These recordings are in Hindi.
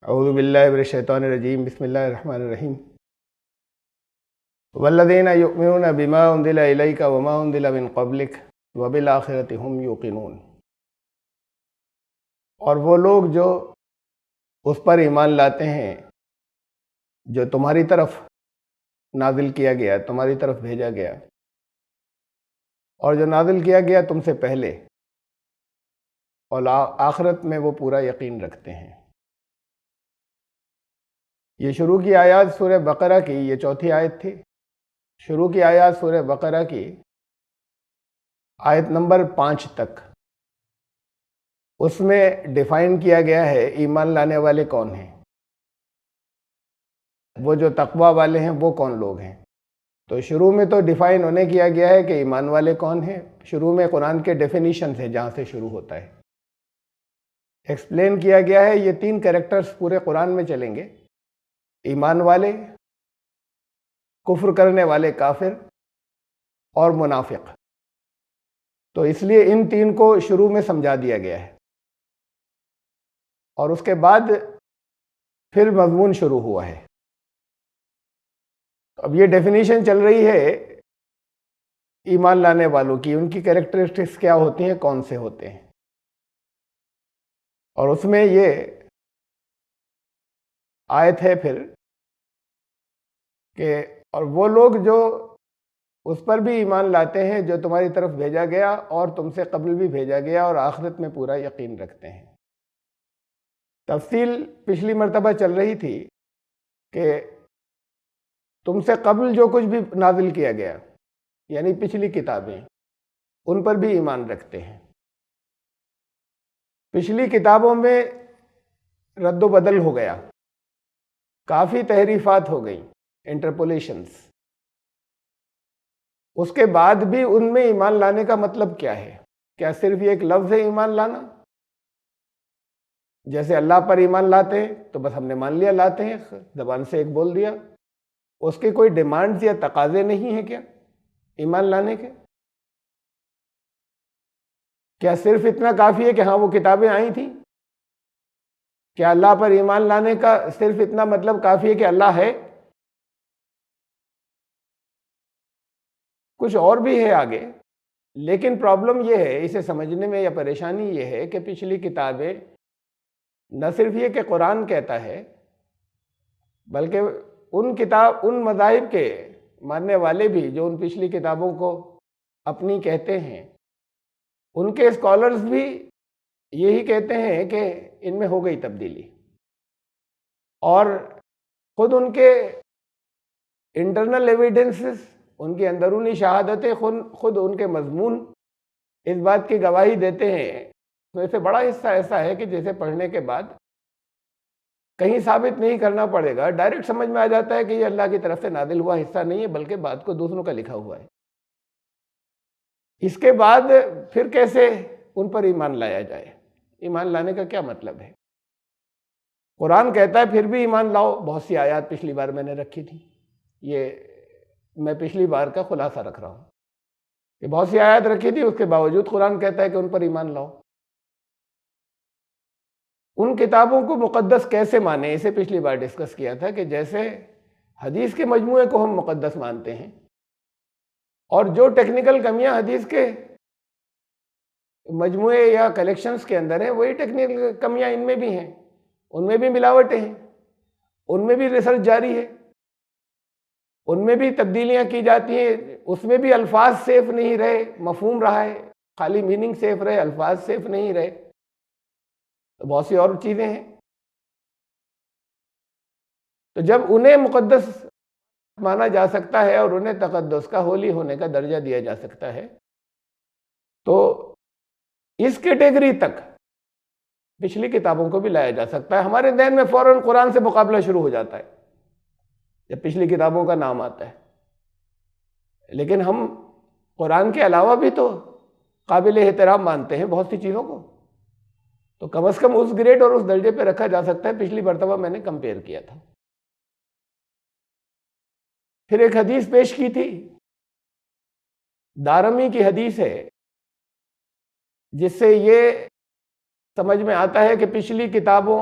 औज़ु बिल्लाहि मिनश शैतानिर रजीम बिस्मिल्लाहिर रहमानिर रहीम वल्लज़ीना युमिनूना बिमा उन्ज़िला इलैका वमा उन्ज़िला मिन क़ब्लिक व बिल आखिरति हुम यूक़िनून। और वो लोग जो उस पर ईमान लाते हैं जो तुम्हारी तरफ नाजिल किया गया, तुम्हारी तरफ भेजा गया, और जो नाजिल किया गया तुमसे पहले, और आखिरत में वो पूरा यकीन रखते हैं। ये शुरू की आयत सूरह बकरा की, ये चौथी आयत थी। शुरू की आयत सूरह बकरा की आयत नंबर 5 तक, उसमें डिफाइन किया गया है ईमान लाने वाले कौन हैं, वो जो तकवा वाले हैं वो कौन लोग हैं। तो शुरू में तो डिफाइन होने किया गया है कि ईमान वाले कौन हैं। शुरू में कुरान के डेफिनेशन है जहाँ से शुरू होता है, एक्सप्लेन किया गया है। ये 3 कैरेक्टर्स पूरे कुरान में चलेंगे: ईमान वाले, कुफ्र करने वाले काफिर, और मुनाफिक। तो इसलिए इन 3 को शुरू में समझा दिया गया है, और उसके बाद फिर मजमून शुरू हुआ है। अब ये डेफिनेशन चल रही है ईमान लाने वालों की, उनकी कैरेक्टरिस्टिक्स क्या होती हैं, कौन से होते हैं। और उसमें ये आयत है फिर कि और वो लोग जो उस पर भी ईमान लाते हैं जो तुम्हारी तरफ भेजा गया और तुमसे कबल भी भेजा गया, और आखिरत में पूरा यकीन रखते हैं। तफसील पिछली मर्तबा चल रही थी कि तुमसे कबल जो कुछ भी नाजिल किया गया, यानी पिछली किताबें, उन पर भी ईमान रखते हैं। पिछली किताबों में रद्द बदल हो गया, काफ़ी तहरीफात हो गई, इंटरपोलेशंस। उसके बाद भी उनमें ईमान लाने का मतलब क्या है? क्या सिर्फ ये एक लफ्ज़ है ईमान लाना? जैसे अल्लाह पर ईमान लाते हैं तो बस हमने मान लिया, लाते हैं, ज़बान से एक बोल दिया। उसके कोई डिमांड्स या तकाजे नहीं है क्या ईमान लाने के? क्या सिर्फ इतना काफ़ी है कि हाँ वो किताबें आई थी? क्या अल्लाह पर ईमान लाने का सिर्फ इतना मतलब काफ़ी है कि अल्लाह है? कुछ और भी है आगे। लेकिन प्रॉब्लम यह है, इसे समझने में या परेशानी यह है कि पिछली किताबें न सिर्फ ये कि कुरान कहता है, बल्कि उन मज़ाहिब के मानने वाले भी जो उन पिछली किताबों को अपनी कहते हैं, उनके स्कॉलर्स भी यही कहते हैं कि इनमें हो गई तब्दीली। और खुद उनके इंटरनल एविडेंसेस, उनकी अंदरूनी शहादतें, खुद उनके मजमून इस बात की गवाही देते हैं। तो इससे बड़ा हिस्सा ऐसा है कि जिसे पढ़ने के बाद कहीं साबित नहीं करना पड़ेगा, डायरेक्ट समझ में आ जाता है कि ये अल्लाह की तरफ से नादिल हुआ हिस्सा नहीं है, बल्कि बात को दूसरों का लिखा हुआ है। इसके बाद फिर कैसे उन पर ईमान लाया जाए? ईमान लाने का क्या मतलब है? कुरान कहता है फिर भी ईमान लाओ। बहुत सी आयत पिछली बार मैंने रखी थी, ये मैं पिछली बार का खुलासा रख रहा हूँ कि बहुत सी आयत रखी थी, उसके बावजूद कुरान कहता है कि उन पर ईमान लाओ। उन किताबों को मुक़द्दस कैसे माने, इसे पिछली बार डिस्कस किया था कि जैसे हदीस के मजमूए को हम मुक़द्दस मानते हैं, और जो टेक्निकल कमियां हदीस के मजमूए या कलेक्शंस के अंदर हैं, वही टेक्निकल कमियां इनमें भी हैं। उनमें भी मिलावटें हैं, उनमें भी रिसर्च जारी है, उनमें भी तब्दीलियां की जाती हैं, उसमें भी अल्फाज सेफ नहीं रहे, मफहूम रहा है, खाली मीनिंग सेफ रहे, अल्फाज सेफ नहीं रहे। तो बहुत सी और चीज़ें हैं। तो जब उन्हें मुक़द्दस माना जा सकता है और उन्हें तक़द्दुस का, होली होने का दर्जा दिया जा सकता है, तो इस कैटेगरी तक पिछली किताबों को भी लाया जा सकता है। हमारे ज़हन में फ़ौरन कुरान से मुकाबला शुरू हो जाता है जब पिछली किताबों का नाम आता है, लेकिन हम कुरान के अलावा भी तो काबिल एहतराम मानते हैं बहुत सी चीज़ों को। तो कम से कम उस ग्रेड और उस दर्जे पे रखा जा सकता है। पिछली मर्तबा मैंने कंपेयर किया था। फिर एक हदीस पेश की थी, दारमी की हदीस है, जिससे ये समझ में आता है कि पिछली किताबों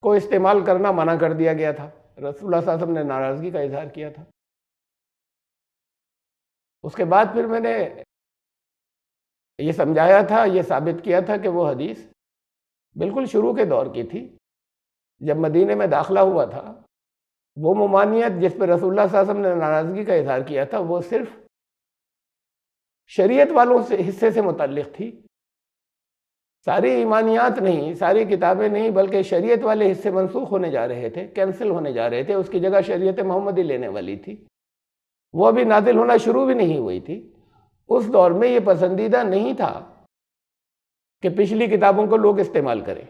को इस्तेमाल करना मना कर दिया गया था। रसूलुल्लाह सल्लल्लाहु अलैहि वसल्लम ने नाराज़गी का इजहार किया था। उसके बाद फिर मैंने ये समझाया था, ये साबित किया था कि वो हदीस बिल्कुल शुरू के दौर की थी। जब मदीने में दाखिला हुआ था, वो ममानियत जिस पर रसूलुल्लाह सल्लल्लाहु अलैहि वसल्लम ने नाराज़गी का इजहार किया था, वो सिर्फ शरीयत वालों से हिस्से से मुतल्लिक़ थी। सारी ईमानियात नहीं, सारी किताबें नहीं, बल्कि शरीयत वाले हिस्से मनसूख होने जा रहे थे, कैंसिल होने जा रहे थे। उसकी जगह शरीयत मोहम्मदी लेने वाली थी। वो अभी नादिल होना शुरू भी नहीं हुई थी। उस दौर में ये पसंदीदा नहीं था कि पिछली किताबों को लोग इस्तेमाल करें।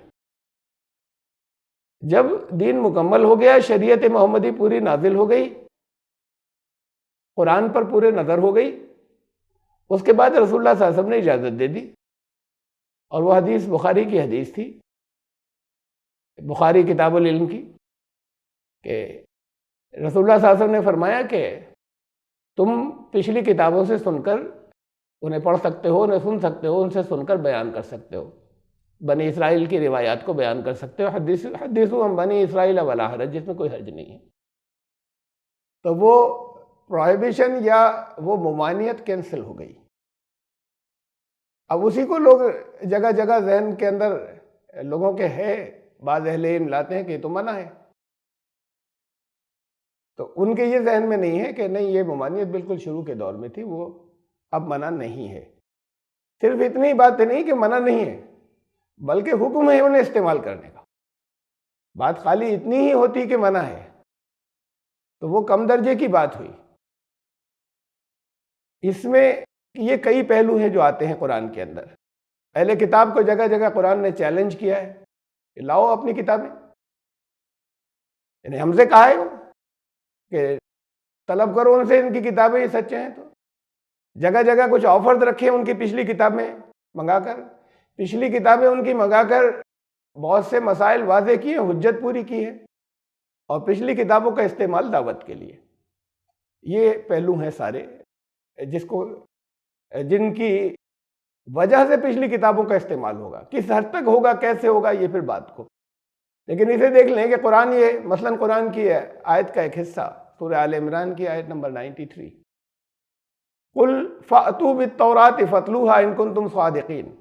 जब दीन मुकम्मल हो गया, शरीयत मोहम्मदी पूरी नाजिल हो गई, कुरान पर पूरे नज़र हो गई, उसके बाद रसूलुल्लाह सल्लल्लाहु अलैहि वसल्लम ने इजाज़त दे दी। और वह हदीस बुखारी की हदीस थी, बुखारी किताबुल इल्म की, कि रसूलुल्लाह सल्लल्लाहु अलैहि वसल्लम ने फरमाया कि तुम पिछली किताबों से सुनकर उन्हें पढ़ सकते हो, उन्हें सुन सकते हो, उनसे सुनकर बयान कर सकते हो, बनी इसराइल की रिवायात को बयान कर सकते हो। हदीसु हम बनी इसराइल वला हरज, जिसमें कोई हर्ज नहीं है। तो वो प्रोहिबिशन या वो ममानियत कैंसिल हो गई। अब उसी को लोग जगह जगह जहन के अंदर लोगों के है, बाज़ अहले इल्म लाते हैं कि तो मना है। तो उनके ये जहन में नहीं है कि नहीं, ये ममानियत बिल्कुल शुरू के दौर में थी, वो अब मना नहीं है। सिर्फ इतनी बात नहीं कि मना नहीं है, बल्कि हुक्म है उन्हें इस्तेमाल करने का। बात खाली इतनी ही होती कि मना है तो वो कम दर्जे की बात हुई। इसमें ये कई पहलू हैं जो आते हैं कुरान के अंदर। अहले किताब को जगह जगह कुरान ने चैलेंज किया है कि लाओ अपनी किताबें, यानी हमसे कहा है कि तलब करो उनसे, इनकी किताबें ये सच्चे हैं। तो जगह जगह कुछ ऑफर्स रखे उनकी पिछली किताबें मंगाकर, पिछली किताबें उनकी मंगाकर बहुत से मसाइल वाजे किए, हुज्जत पूरी की है, और पिछली किताबों का इस्तेमाल दावत के लिए। ये पहलू हैं सारे जिनकी वजह से पिछली किताबों का इस्तेमाल होगा। किस हद तक होगा, कैसे होगा, ये फिर बात को। लेकिन इसे देख लें कि कुरान, ये मसलन कुरान की आयत का एक हिस्सा, सूरह आल इमरान की आयत नंबर 93, कुल फ़अतू बित्तौरात फ़तलूहा इन कुंतुम सादिकीन।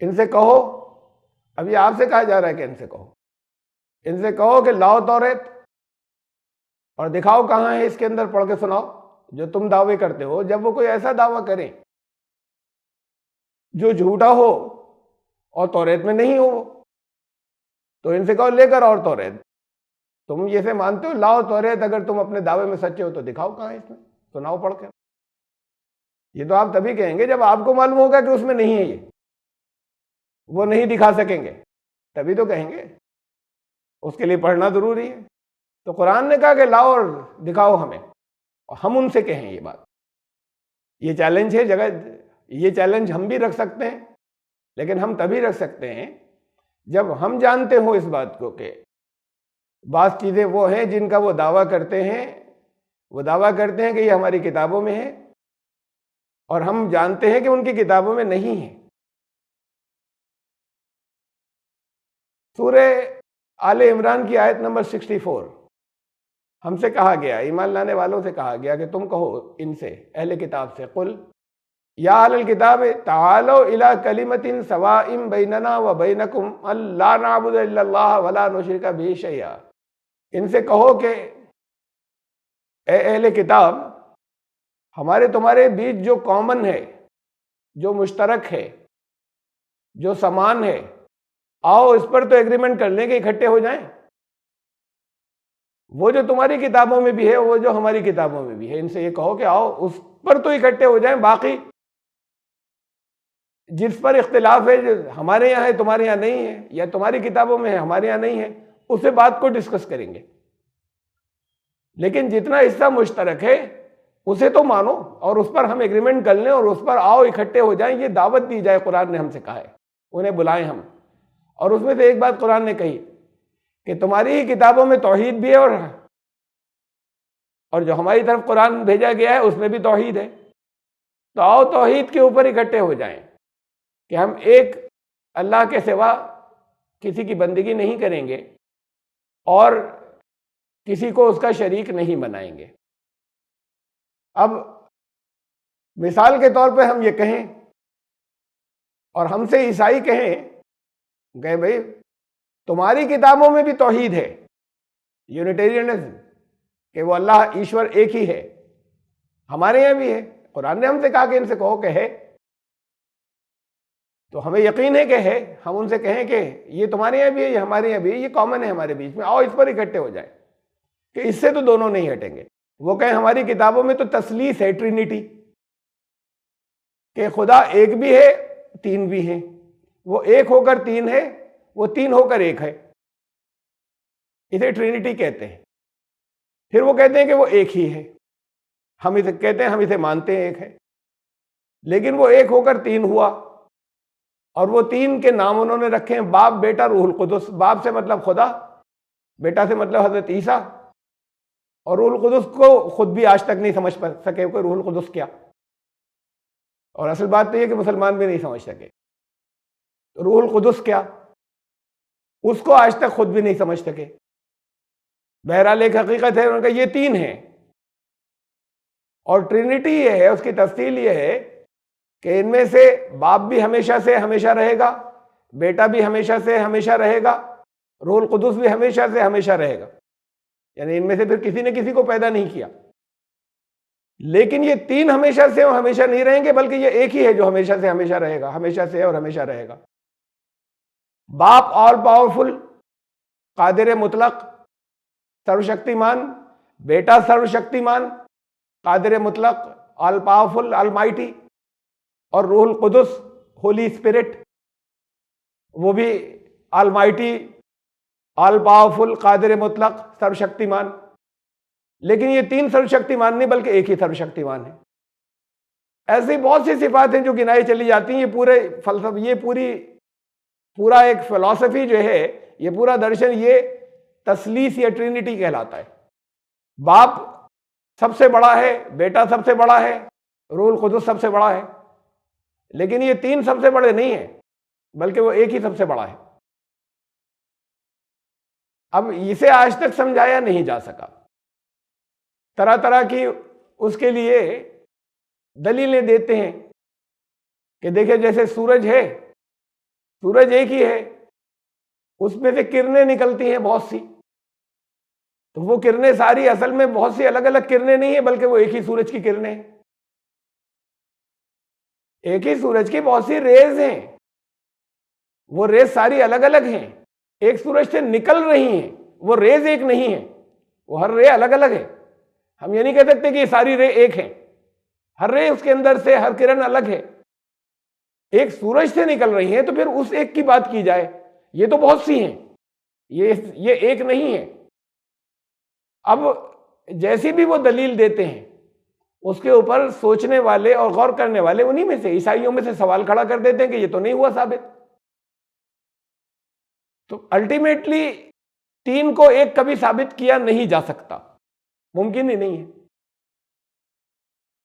इनसे कहो, अभी आपसे कहा जा रहा है कि इनसे कहो, इनसे कहो कि लाओ तौरात और दिखाओ कहाँ है, इसके अंदर पढ़ के सुनाओ जो तुम दावे करते हो। जब वो कोई ऐसा दावा करें जो झूठा हो और तौरात में नहीं हो, तो इनसे कहो लेकर और तौरात, तुम ये से मानते हो, लाओ तौरात, अगर तुम अपने दावे में सच्चे हो तो दिखाओ कहाँ है, इसमें सुनाओ पढ़ कर। ये तो आप तभी कहेंगे जब आपको मालूम होगा कि उसमें नहीं है, ये वो नहीं दिखा सकेंगे, तभी तो कहेंगे। उसके लिए पढ़ना जरूरी है। तो कुरान ने कहा कि लाओ और दिखाओ हमें, और हम उनसे कहें ये बात। ये चैलेंज है जगह, ये चैलेंज हम भी रख सकते हैं, लेकिन हम तभी रख सकते हैं जब हम जानते हो इस बात को कि बात चीज़ें वो हैं जिनका वो दावा करते हैं, वो दावा करते हैं कि ये हमारी किताबों में है, और हम जानते हैं कि उनकी किताबों में नहीं है। सूरह आले इमरान की आयत नंबर 64, हमसे कहा गया, ईमान लाने वालों से कहा गया कि तुम कहो इनसे, अहले किताब से, कुल या अहलल किताब तालो इला कलिमतिन सवाइम बैनना व बैनकुम अल्ला नअबुदु इल्लल्लाह वला नुशरिका बिही शैआ। इनसे कहो कि अहले किताब, हमारे तुम्हारे बीच जो कॉमन है, जो मुश्तरक है, जो समान है, आओ इस पर तो एग्रीमेंट कर लें कि इकट्ठे हो जाएं। वो जो तुम्हारी किताबों में भी है, वो जो हमारी किताबों में भी है, इनसे ये कहो कि आओ उस पर तो इकट्ठे हो जाएं। बाकी जिस पर इख्तिलाफ है, जो हमारे यहाँ है तुम्हारे यहाँ नहीं है, या तुम्हारी किताबों में है हमारे यहाँ नहीं है, उसे बात को डिस्कस करेंगे। लेकिन जितना हिस्सा मुश्तरक है उसे तो मानो, और उस पर हम एग्रीमेंट कर लें, और उस पर आओ इकट्ठे हो जाएं, ये दावत दी जाए। कुरान ने हमसे कहा है, उन्हें बुलाएं हम। और उसमें से एक बात कुरान ने कही कि तुम्हारी ही किताबों में तौहीद भी है, और जो हमारी तरफ कुरान भेजा गया है उसमें भी तौहीद है। तो आओ तौहीद के ऊपर इकट्ठे हो जाएं कि हम एक अल्लाह के सिवा किसी की बंदगी नहीं करेंगे और किसी को उसका शरीक नहीं बनाएंगे। अब मिसाल के तौर पे हम ये कहें और हमसे ईसाई कहें गए भाई तुम्हारी किताबों में भी तौहीद है, यूनिटेरियनिज्म, कि वो अल्लाह ईश्वर एक ही है, हमारे यहाँ भी है, कुरान ने हमसे कहा कि इनसे कहो कि है, तो हमें यकीन है कि है। हम उनसे कहें कि ये तुम्हारे यहाँ भी है, ये हमारे यहाँ भी है, ये कॉमन है हमारे बीच में, आओ इस पर इकट्ठे हो जाए, कि इससे तो दोनों नहीं हटेंगे। वो कहें हमारी किताबों में तो तसलीस है, ट्रिनिटी, कि खुदा एक भी है, तीन भी हैं, वो एक होकर तीन है, वो तीन होकर एक है, इसे ट्रिनिटी कहते हैं। फिर वो कहते हैं कि वो एक ही है, हम इसे कहते हैं, हम इसे मानते हैं एक है, लेकिन वो एक होकर तीन हुआ और वो तीन के नाम उन्होंने रखे हैं बाप, बेटा, रूहुल कुदस। बाप से मतलब खुदा, बेटा से मतलब हजरत ईसा, और रूहुल कुदस को खुद भी आज तक नहीं समझ सके कि रूहुल कुदस क्या। और असल बात तो ये कि मुसलमान भी नहीं समझ सके रूहुल कुदस क्या, उसको आज तक खुद भी नहीं समझ सके। बहरहाल एक हकीकत है उनका, ये तीन है। और ट्रिनिटी ये है, उसकी तफसील ये है कि इनमें से बाप भी हमेशा से हमेशा रहेगा, बेटा भी हमेशा से हमेशा रहेगा, रूहुल कुदस भी हमेशा से हमेशा रहेगा, यानी इनमें से फिर किसी ने किसी को पैदा नहीं किया। लेकिन ये तीन हमेशा से और हमेशा नहीं रहेंगे, बल्कि ये एक ही है जो हमेशा से हमेशा रहेगा, हमेशा से और हमेशा रहेगा। बाप ऑल पावरफुल, कादिर मुतलक, सर्वशक्तिमान, बेटा सर्वशक्तिमान, कादिर मुतलक, ऑल पावरफुल, ऑलमाइटी, और रूहुल कुदस, होली स्पिरिट, वो भी ऑलमाइटी, ऑल पावरफुल, कादिर मुतलक, सर्वशक्तिमान। लेकिन ये तीन सर्वशक्तिमान नहीं, बल्कि एक ही सर्वशक्तिमान है। ऐसी बहुत सी सिफात हैं जो गिनाई चली जाती हैं। ये पूरे फलसफा, ये पूरा एक फिलॉसफी जो है, ये पूरा दर्शन, ये तसलीस या ट्रिनिटी कहलाता है। बाप सबसे बड़ा है, बेटा सबसे बड़ा है, रूहुल कुदस सबसे बड़ा है, लेकिन ये तीन सबसे बड़े नहीं है, बल्कि वो एक ही सबसे बड़ा है। अब इसे आज तक समझाया नहीं जा सका, तरह तरह की उसके लिए दलीलें देते हैं कि देखिए जैसे सूरज है, सूरज एक ही है, उसमें से किरणें निकलती हैं बहुत सी, तो वो किरणें सारी असल में बहुत सी अलग अलग किरणें नहीं है, बल्कि वो एक ही सूरज की किरणें हैं। एक ही सूरज की बहुत सी रेज हैं, वो रेज सारी अलग अलग हैं, एक सूरज से निकल रही हैं, वो रेज एक नहीं है, वो हर रे अलग अलग है। हम ये नहीं कह सकते कि ये सारी रे एक है, हर रे उसके अंदर से, हर किरण अलग है। एक सूरज से निकल रही है तो फिर उस एक की बात की जाए, ये तो बहुत सी हैं, ये एक नहीं है। अब जैसी भी वो दलील देते हैं, उसके ऊपर सोचने वाले और गौर करने वाले उन्हीं में से, ईसाइयों में से सवाल खड़ा कर देते हैं कि ये तो नहीं हुआ साबित। तो अल्टीमेटली तीन को एक कभी साबित किया नहीं जा सकता, मुमकिन ही नहीं है।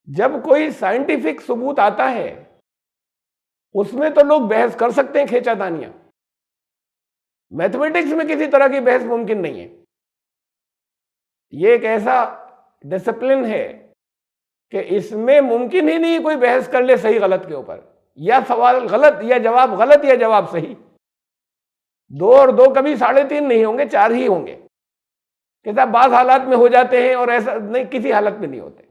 जब कोई साइंटिफिक सबूत आता है उसमें तो लोग बहस कर सकते हैं, खींचातानियां। मैथमेटिक्स में किसी तरह की बहस मुमकिन नहीं है। ये एक ऐसा डिसिप्लिन है कि इसमें मुमकिन ही नहीं कोई बहस कर ले सही गलत के ऊपर, या सवाल गलत या जवाब गलत या जवाब सही। 2 और 2 कभी 3.5 नहीं होंगे, 4 ही होंगे। कि साहब बात हालात में हो जाते हैं और ऐसा नहीं, किसी हालत में नहीं होते।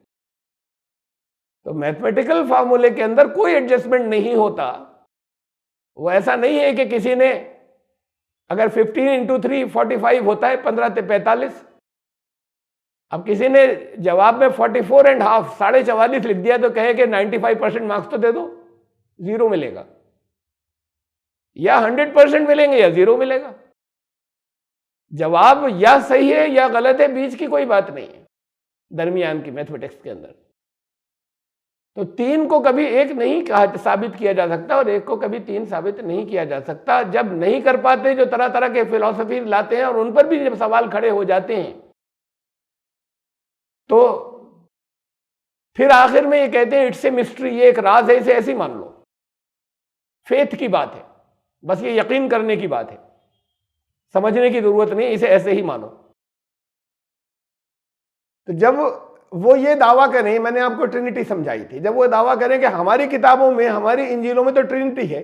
तो मैथमेटिकल फार्मूले के अंदर कोई एडजस्टमेंट नहीं होता। वो ऐसा नहीं है कि किसी ने अगर 15 × 3 45 होता है, 15 से 45, अब किसी ने जवाब में 44.5 44.5 लिख दिया तो कहे कि 95% मार्क्स तो दे दो, 0 मिलेगा, या 100% मिलेंगे या 0 मिलेगा। जवाब या सही है या गलत है, बीच की कोई बात नहीं है दरमियान की मैथमेटिक्स के अंदर। तो 3 को कभी एक नहीं साबित किया जा सकता और एक को कभी 3 साबित नहीं किया जा सकता। जब नहीं कर पाते, जो तरह तरह के फिलॉसफी लाते हैं और उन पर भी जब सवाल खड़े हो जाते हैं, तो फिर आखिर में ये कहते हैं इट्स ए मिस्ट्री, ये एक राज है, इसे ऐसे ही मान लो। फेथ की बात है, बस ये यकीन करने की बात है। समझने की जरूरत नहीं, इसे ऐसे ही मानो। तो जब वो ये दावा करें, मैंने आपको ट्रिनिटी समझाई थी, जब वो दावा करें कि हमारी किताबों में, हमारी इंजीलों में तो ट्रिनिटी है,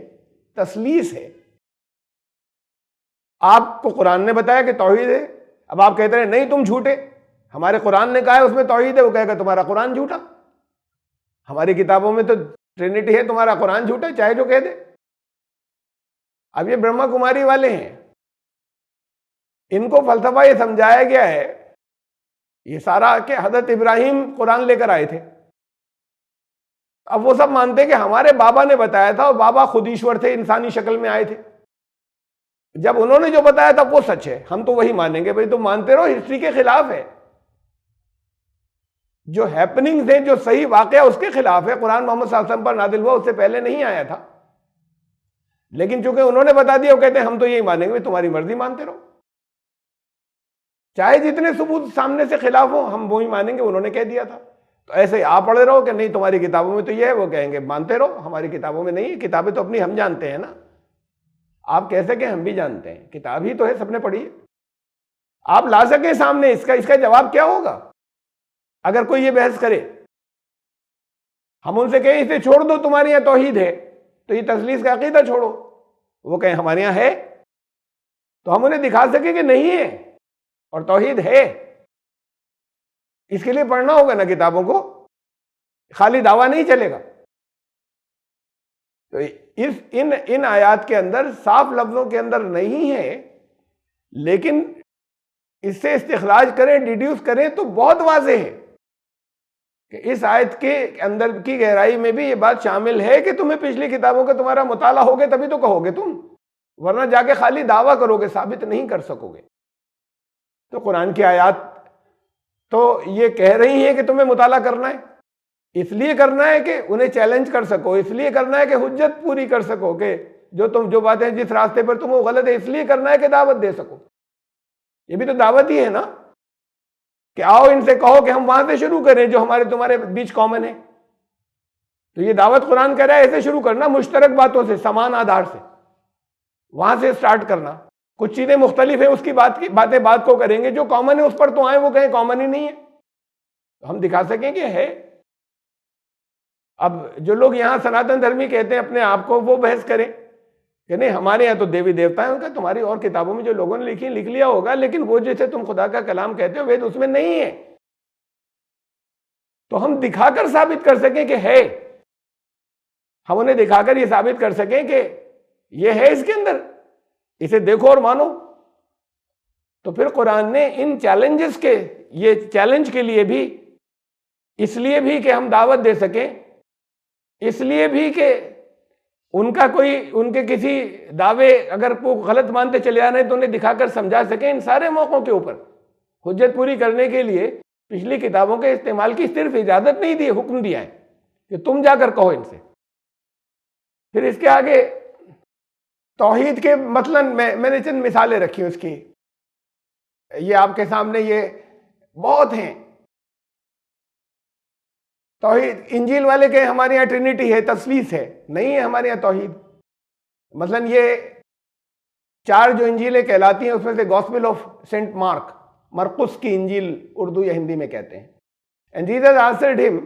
तसलीस है, आपको कुरान ने बताया कि तौहीद है, अब आप कहते हैं नहीं तुम झूठे, हमारे कुरान ने कहा है उसमें तौहीद है, वो कहेगा तुम्हारा कुरान झूठा, हमारी किताबों में तो ट्रिनिटी है, तुम्हारा कुरान झूठा, चाहे जो कह दे। अब ये ब्रह्मा कुमारी वाले हैं, इनको फलसफा ये समझाया गया है, ये सारा के हजरत इब्राहिम कुरान लेकर आए थे, अब वो सब मानते हैं कि हमारे बाबा ने बताया था और बाबा खुद ईश्वर थे, इंसानी शक्ल में आए थे, जब उन्होंने जो बताया था वो सच है, हम तो वही मानेंगे। भाई तुम मानते रहो, हिस्ट्री के खिलाफ है, जो हैपनिंग्स है, जो सही वाकया उसके खिलाफ है। कुरान मोहम्मद सल्लल्लाहु अलैहि वसल्लम पर नादिल हुआ, उससे पहले नहीं आया था, लेकिन चूंकि उन्होंने बता दिया, वो कहते हैं हम तो यही मानेंगे, तुम्हारी मर्जी, मानते रहो, चाहे जितने सबूत सामने से खिलाफ हो, हम वही मानेंगे, उन्होंने कह दिया था। तो ऐसे आप पढ़े रहो कि नहीं तुम्हारी किताबों में तो ये है, वो कहेंगे मानते रहो, हमारी किताबों में नहीं है, किताबें तो अपनी हम जानते हैं ना। आप कह सके हम भी जानते हैं, किताब ही तो है, सबने पढ़ी है, आप ला सके सामने, इसका जवाब क्या होगा? अगर कोई ये बहस करे, हम उनसे कहें इसे छोड़ दो, तुम्हारे यहां तौहीद है, तो ये तसलीस का अकीदा छोड़ो, वो कहें हमारे यहां है, तो हम उन्हें दिखा सके कि नहीं है और तौहीद है। इसके लिए पढ़ना होगा ना किताबों को, खाली दावा नहीं चलेगा। तो इन आयात के अंदर साफ लफ्जों के अंदर नहीं है, लेकिन इससे इस्तिखराज करें, डिड्यूस करें तो बहुत वाज़ेह है कि इस आयत के अंदर की गहराई में भी ये बात शामिल है कि तुम्हें पिछली किताबों का तुम्हारा मुताला होगे तभी तो कहोगे तुम, वरना जाके खाली दावा करोगे, साबित नहीं कर सकोगे। तो कुरान की आयत तो ये कह रही है कि तुम्हें मुताला करना है, इसलिए करना है कि उन्हें चैलेंज कर सको, इसलिए करना है कि हुज्जत पूरी कर सको कि जो बातें जिस रास्ते पर तुम वो गलत है, इसलिए करना है कि दावत दे सको। ये भी तो दावत ही है ना, कि आओ इनसे कहो कि हम वहां से शुरू करें जो हमारे तुम्हारे बीच कॉमन है। तो ये दावत कुरान कह रहा है ऐसे शुरू करना, मुश्तरक बातों से, समान आधार से, वहां से स्टार्ट करना। कुछ चीजें मुख्तलिफ है, उसकी बातें बात को करेंगे, जो कॉमन है उस पर तो आए, वो कहें कॉमन ही नहीं है, तो हम दिखा सकें कि है। अब जो लोग यहां सनातन धर्मी कहते हैं अपने आप को, वो बहस करें कि नहीं हमारे यहाँ तो देवी देवता है, उनका तुम्हारी और किताबों में जो लोगों ने लिख लिया होगा, लेकिन वो जैसे तुम खुदा का कलाम कहते हो वेद उसमें नहीं है, तो हम दिखाकर साबित कर सकें कि है, हम उन्हें दिखाकर ये साबित कर सकें कि ये है इसके अंदर, इसे देखो और मानो। तो फिर कुरान ने इन चैलेंजेस के, ये चैलेंज के लिए भी, इसलिए भी कि हम दावत दे सकें, इसलिए भी कि उनके किसी दावे अगर वो गलत मानते चले आ रहे तो उन्हें दिखाकर समझा सकें, इन सारे मौकों के ऊपर हुज्जत पूरी करने के लिए पिछली किताबों के इस्तेमाल की सिर्फ इजाजत नहीं दी, हुक्म दिया है कि तुम जाकर कहो इनसे। फिर इसके आगे तौहीद के मतलब मैंने चंद मिसालें रखी उसकी, ये आपके सामने, ये बहुत हैं। तौहीद, इंजील वाले के हमारे यहाँ ट्रिनिटी है, तसलीस है, नहीं है हमारे यहाँ तौहीद। मतलब ये 4 जो इंजीलें कहलाती हैं उसमें से गॉस्पेल ऑफ सेंट मार्क, मरकुस की इंजील उर्दू या हिंदी में कहते हैं। एंड जीसस आंसर्ड हिम,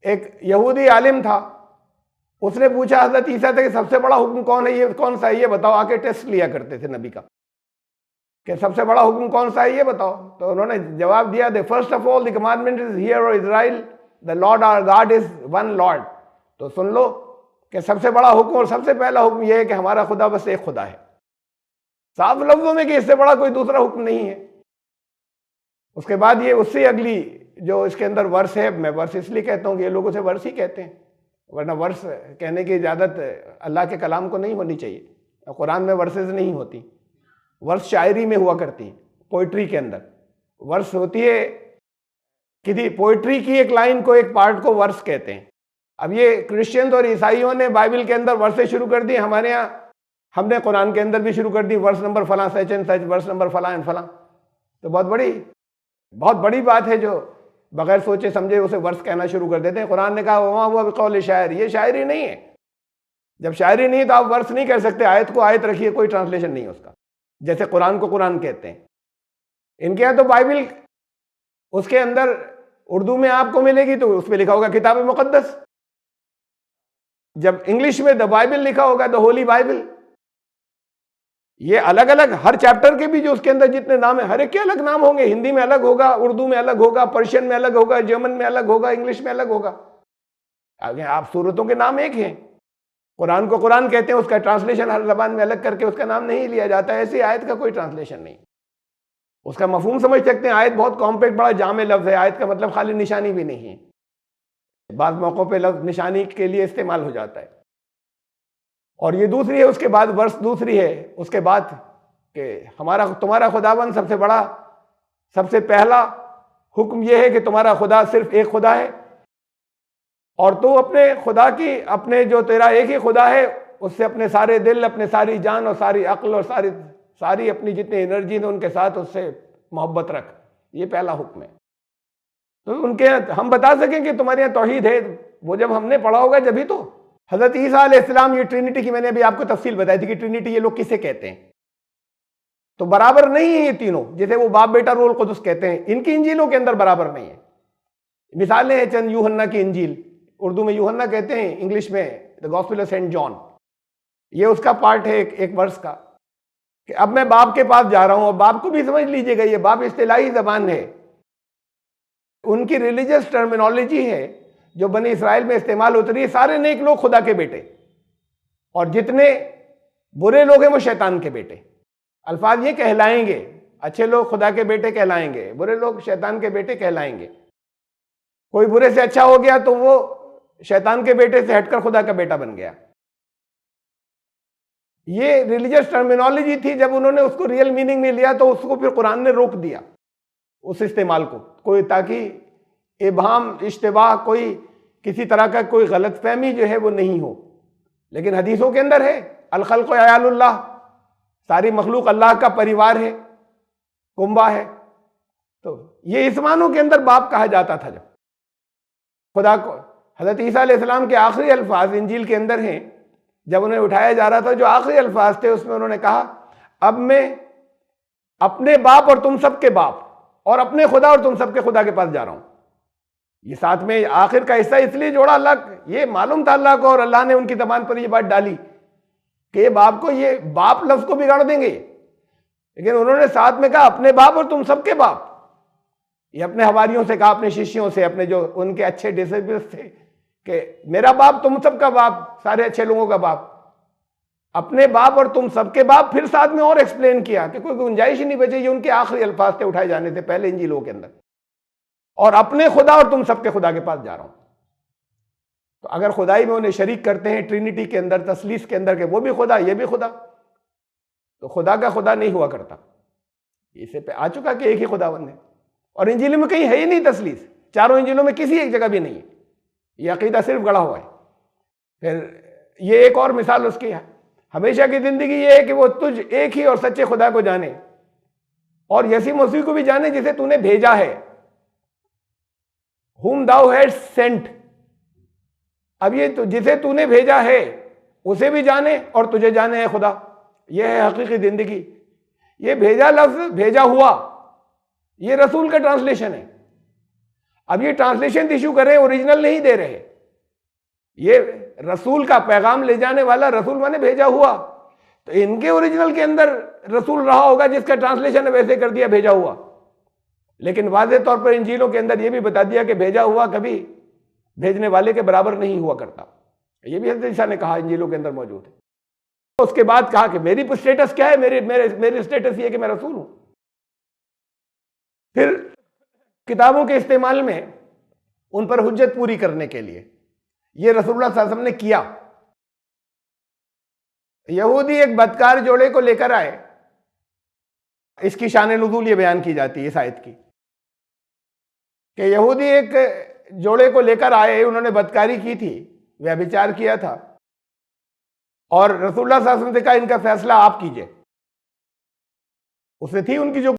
एक यहूदी आलिम था, उसने पूछा हजरत ईसा से कि सबसे बड़ा हुक्म कौन है, ये कौन सा है ये बताओ। आके टेस्ट लिया करते थे नबी का कि सबसे बड़ा हुक्म कौन सा है ये बताओ। तो उन्होंने जवाब दिया, the first of all the commandment is hear O Israel the Lord our God is one Lord. तो सुन लो कि सबसे बड़ा हुक्म और सबसे पहला हुक्म यह है कि हमारा खुदा बस एक खुदा है, साफ लफ्जों में कि इससे बड़ा कोई दूसरा हुक्म नहीं है। उसके बाद ये उससे अगली जो इसके अंदर वर्स है, मैं वर्स इसलिए कहता हूँ कि ये लोग उसे वर्स ही कहते हैं, वरना वर्स कहने की इजाज़त अल्लाह के कलाम को नहीं होनी चाहिए। कुरान में वर्सेस नहीं होती, वर्स शायरी में हुआ करती है, पोइट्री के अंदर वर्स होती है, किसी पोइट्री की एक लाइन को, एक पार्ट को वर्स कहते हैं। अब ये क्रिश्चियंस और ईसाइयों ने बाइबल के अंदर वर्सें शुरू कर दी, हमारे यहाँ हमने कुरान के अंदर भी शुरू कर दी, वर्स नंबर फला such and such, verse number फला एंड फला। तो बहुत बड़ी बात है जो बगैर सोचे समझे उसे वर्स कहना शुरू कर देते हैं। कुरान ने कहा वहाँ हुआ बिकौल शायर, ये शायरी नहीं है। जब शायरी नहीं तो आप वर्स नहीं कह सकते, आयत को आयत रखिए, कोई ट्रांसलेशन नहीं है उसका। जैसे कुरान को कुरान कहते हैं। इनके यहाँ तो बाइबल, उसके अंदर उर्दू में आपको मिलेगी तो उस पर लिखा होगा किताब मुकद्दस, जब इंग्लिश में द बाइबल लिखा होगा द होली बाइबल। ये अलग अलग हर चैप्टर के भी जो उसके अंदर जितने नाम है, हर एक के अलग नाम होंगे। हिंदी में अलग होगा, उर्दू में अलग होगा, पर्शियन में अलग होगा, जर्मन में अलग होगा, इंग्लिश में अलग होगा। आगे आप सूरतों के नाम एक हैं। कुरान को कुरान कहते हैं, उसका ट्रांसलेशन हर जबान में अलग करके उसका नाम नहीं लिया जाता है। ऐसी आयत का कोई ट्रांसलेशन नहीं। उसका मफहूम समझ सकते हैं। आयत बहुत कॉम्पैक्ट, बड़ा जामे लफ्ज है। आयत का मतलब खाली निशानी भी नहीं है, बाज़ मौक़ों पे लफ्ज निशानी के लिए इस्तेमाल हो जाता है। और ये दूसरी है, उसके बाद वर्ष दूसरी है उसके बाद कि हमारा तुम्हारा खुदावन सबसे बड़ा, सबसे पहला हुक्म यह है कि तुम्हारा खुदा सिर्फ एक खुदा है और तू अपने खुदा की, अपने जो तेरा एक ही खुदा है उससे अपने सारे दिल, अपने सारी जान और सारी अक्ल और सारी अपनी जितनी एनर्जी है उनके साथ उससे मोहब्बत रख। ये पहला हुक्म है। तो उनके हम बता सकें कि तुम्हारे यहाँ तौहीद है, वो जब हमने पढ़ा होगा जब ही तो। हज़रत ईसा अलैहिस्सलाम, ये ट्रिनिटी की मैंने अभी आपको तफसील बताई थी कि ट्रिनिटी ये लोग किसे कहते हैं, तो बराबर नहीं है ये तीनों। जैसे वो बाप बेटा रूहुल कुद्दुस कहते हैं, इनकी इंजीलों के अंदर बराबर नहीं है। मिसालें हैं चंद, यूहन्ना की इंजील, उर्दू में यूहन्ना कहते हैं, इंग्लिश में the gospel of Saint John. ये उसका पार्ट है एक वर्ष का कि अब मैं बाप के पास जा रहा हूं। और बाप को भी समझ लीजिएगा, ये बाप इस्तिलाही जबान है, उनकी रिलीजियस टर्मिनोलॉजी है जो बनी इसराइल में इस्तेमाल होती रही। सारे नेक लोग खुदा के बेटे और जितने बुरे लोग हैं वो शैतान के बेटे। अल्फाज ये कहलाएंगे, अच्छे लोग खुदा के बेटे कहलाएंगे, बुरे लोग शैतान के बेटे कहलाएंगे। कोई बुरे से अच्छा हो गया तो वो शैतान के बेटे से हटकर खुदा का बेटा बन गया। ये रिलीजियस टर्मिनोलॉजी थी। जब उन्होंने उसको रियल मीनिंग में लिया तो उसको फिर कुरान ने रोक दिया उस इस्तेमाल को, कोई ताकि इबहाम, इश्तिबाह, कोई किसी तरह का कोई गलतफहमी जो है वो नहीं हो। लेकिन हदीसों के अंदर है अल खल्क़ु अयालुल्लाह, सारी मखलूक अल्लाह का परिवार है, कुंबा है। तो ये इस मानों के अंदर बाप कहा जाता था। जब खुदा को हज़रत ईसा अलैहिस्सलाम के आखिरी अल्फाज इंजील के अंदर हैं, जब उन्हें उठाया जा रहा था, जो आखिरी अल्फाज थे उसमें उन्होंने कहा, अब मैं अपने बाप और तुम सबके बाप और अपने खुदा और तुम सबके खुदा के पास जा रहा हूं। ये साथ में आखिर का हिस्सा इसलिए जोड़ा, अल्लाह, ये मालूम था अल्लाह को और अल्लाह ने उनकी ज़बान पर ये बात डाली कि ये बाप को, ये बाप लफ्ज को बिगाड़ देंगे। लेकिन उन्होंने साथ में कहा अपने बाप और तुम सबके बाप। ये अपने हवारियों से कहा, अपने शिष्यों से, अपने जो उनके अच्छे डिसिपल्स थे कि मेरा बाप तुम सबका बाप, सारे अच्छे लोगों का बाप, अपने बाप और तुम सबके बाप। फिर साथ में और एक्सप्लेन किया कि कोई गुंजाइश ही नहीं बची। ये उनके आखिरी अल्फाज थे उठाए जाने थे पहले इंजीलों के अंदर। और अपने खुदा और तुम सबके खुदा के पास जा रहा हूं। तो अगर खुदाई में उन्हें शरीक करते हैं ट्रिनिटी के अंदर, तसलीस के अंदर, के वो भी खुदा ये भी खुदा, तो खुदा का खुदा नहीं हुआ करता। इसे पे आ चुका कि एक ही खुदावंद है। और इंजीलों में कहीं है ही नहीं तसलीस, चारों इंजीलों में किसी एक जगह भी नहीं है। ये अकीदा सिर्फ गढ़ा हुआ है। फिर ये एक और मिसाल उसकी है, हमेशा की जिंदगी ये है कि वो तुझ एक ही और सच्चे खुदा को जाने और यीशु मसीह को भी जाने जिसे तूने भेजा है, whom thou hast sent। अब ये तो जिसे तूने भेजा है उसे भी जाने और तुझे जाने है खुदा। यह है हकीकी जिंदगी। ये भेजा लफ्ज, भेजा हुआ, ये रसूल का ट्रांसलेशन है। अब ये ट्रांसलेशन इशू कर रहे हैं, ओरिजिनल नहीं दे रहे। ये रसूल का पैगाम ले जाने वाला, रसूल माने भेजा हुआ। तो इनके ओरिजिनल के अंदर रसूल रहा होगा जिसका ट्रांसलेशन वैसे कर दिया भेजा हुआ। लेकिन वाज़ेह तौर पर इंजीलों के अंदर यह भी बता दिया कि भेजा हुआ कभी भेजने वाले के बराबर नहीं हुआ करता। यह भी हज़रत ईसा ने कहा, इंजीलों के अंदर मौजूद है। तो उसके बाद कहा कि मेरी स्टेटस क्या है, मेरी स्टेटस ये कि मैं रसूल हूं। फिर किताबों के इस्तेमाल में उन पर हुज्जत पूरी करने के लिए ये रसूलुल्लाह सल्लल्लाहु अलैहि वसल्लम ने किया। यहूदी एक बदकार जोड़े को लेकर आए, इसकी शान नुज़ूल ये बयान की जाती है इस आयत की कि यहूदी एक जोड़े को लेकर आए, उन्होंने बदकारी की थी, व्यभिचार किया था, और रसूलुल्लाह सल्लल्लाहु अलैहि वसल्लम से कहा इनका फैसला आप कीजिए। उसने थी उनकी जो